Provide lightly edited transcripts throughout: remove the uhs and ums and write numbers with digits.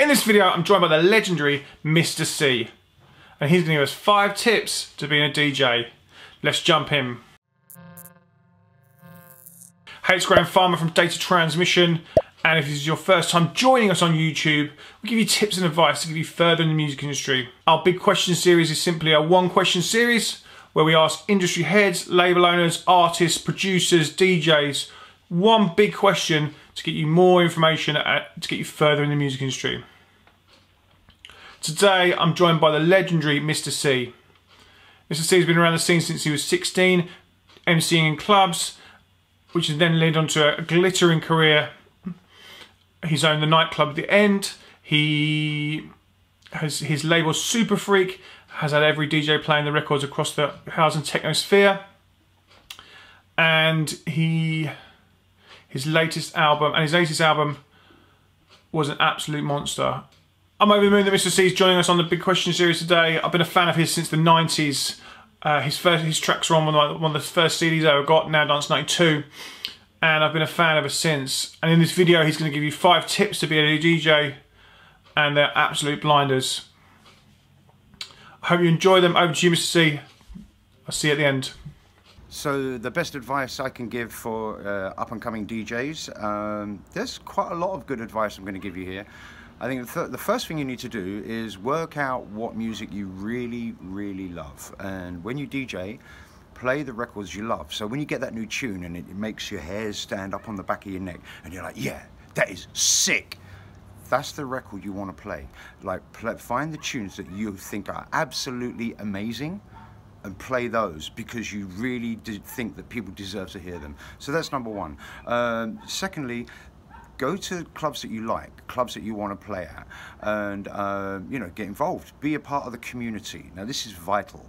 In this video, I'm joined by the legendary Mr.C, and he's going to give us 5 tips to being a DJ. Let's jump in. Hey, it's Graham Farmer from Data Transmission, and if this is your first time joining us on YouTube, we give you tips and advice to give you further in the music industry. Our big question series is simply a one question series where we ask industry heads, label owners, artists, producers, DJs, one big question to get you more information to get you further in the music industry. Today I'm joined by the legendary Mr.C. Mr.C has been around the scene since he was 16, MCing in clubs, which has then led on to a glittering career. He's owned the nightclub at the End. He has his label Superfreq, has had every DJ playing the records across the house and techno sphere. And his latest album was an absolute monster. I'm over the moon that Mr.C is joining us on the Big Question series today. I've been a fan of his since the 90s. His tracks are on one of the first CDs I ever got, Now Dance 92. And I've been a fan ever since. And in this video, he's going to give you 5 tips to be a DJ, and they're absolute blinders. I hope you enjoy them. Over to you, Mr. C. I'll see you at the end. So the best advice I can give for up-and-coming DJs, there's quite a lot of good advice I'm going to give you here. I think the first thing you need to do is work out what music you really, really love. And when you DJ, play the records you love. So when you get that new tune and it makes your hairs stand up on the back of your neck and you're like, yeah, that is sick. That's the record you want to play. Like, find the tunes that you think are absolutely amazing and play those because you really think that people deserve to hear them. So that's number one. Secondly, go to clubs that you like, clubs that you want to play at, and you know, get involved. Be a part of the community. Now, this is vital.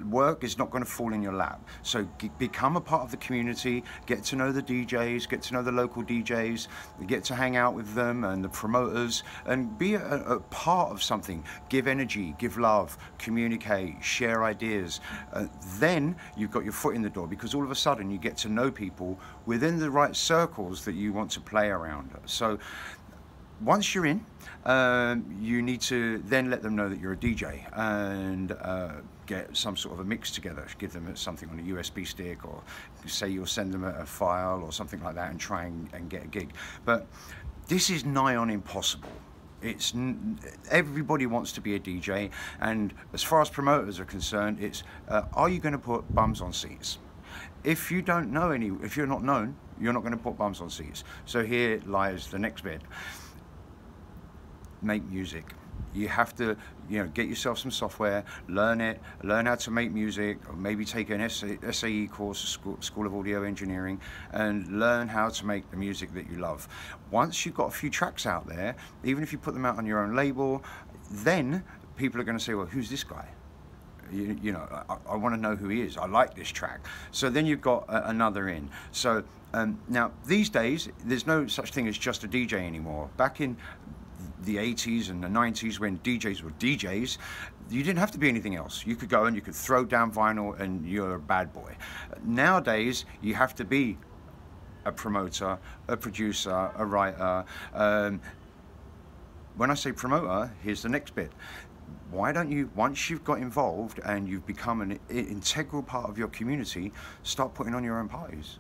Work is not going to fall in your lap. So become a part of the community. Get to know the DJs. Get to know the local DJs. Get to hang out with them and the promoters, and be a part of something. Give energy. Give love. Communicate. Share ideas. Then you've got your foot in the door, because all of a sudden you get to know people within the right circles that you want to play around. So once you're in, you need to then let them know that you're a DJ and get some sort of a mix together. Give them something on a USB stick, or say you'll send them a file or something like that and try and get a gig. But this is nigh on impossible. Everybody wants to be a DJ, and as far as promoters are concerned, it's are you going to put bums on seats? If you don't know if you're not known, you're not going to put bums on seats. So here lies the next bit. Make music. You have to, you know, get yourself some software, learn it, learn how to make music, or maybe take an SAE course, School of Audio Engineering, and learn how to make the music that you love. Once you've got a few tracks out there, even if you put them out on your own label, then people are going to say, well, who's this guy? You know, I want to know who he is. I like this track. So then you've got another in. So now these days, there's no such thing as just a DJ anymore. Back in the 80s and the 90s, when DJs were DJs, you didn't have to be anything else. You could go and you could throw down vinyl and you're a bad boy. Nowadays, you have to be a promoter, a producer, a writer. When I say promoter, here's the next bit. Why don't you, once you've got involved and you've become an integral part of your community, start putting on your own parties?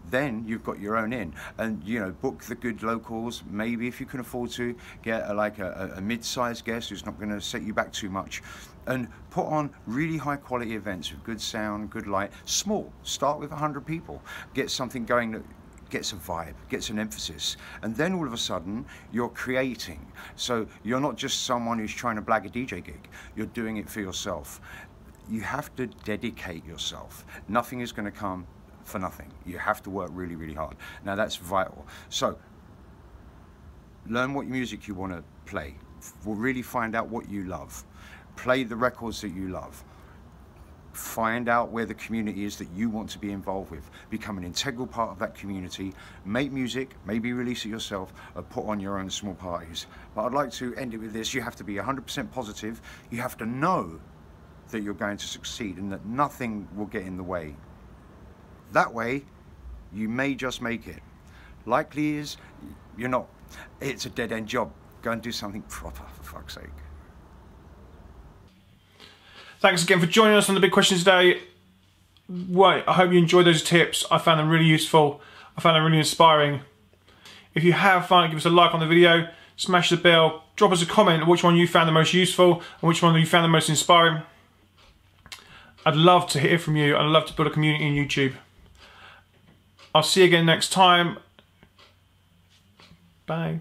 Then you've got your own in, and you know, book the good locals. Maybe if you can afford to, get a mid-sized guest who's not going to set you back too much, and put on really high quality events with good sound, good light. Small, start with 100 people, get something going that gets a vibe, gets an emphasis, and then all of a sudden you're creating. So you're not just someone who's trying to blag a DJ gig, you're doing it for yourself. You have to dedicate yourself. Nothing is going to come for nothing. You have to work really, really hard. Now that's vital. So learn what music you want to play. We'll really find out what you love. Play the records that you love. Find out where the community is that you want to be involved with. Become an integral part of that community. Make music, maybe release it yourself, or put on your own small parties. But I'd like to end it with this. You have to be 100% positive. You have to know that you're going to succeed and that nothing will get in the way. That way, you may just make it. Likely is you're not. It's a dead-end job. Go and do something proper, for fuck's sake. Thanks again for joining us on the big question today. I hope you enjoyed those tips. I found them really useful. I found them really inspiring. If you have fun, give us a like on the video, smash the bell, drop us a comment on which one you found the most useful and which one you found the most inspiring. I'd love to hear from you. I'd love to build a community on YouTube. I'll see you again next time. Bye.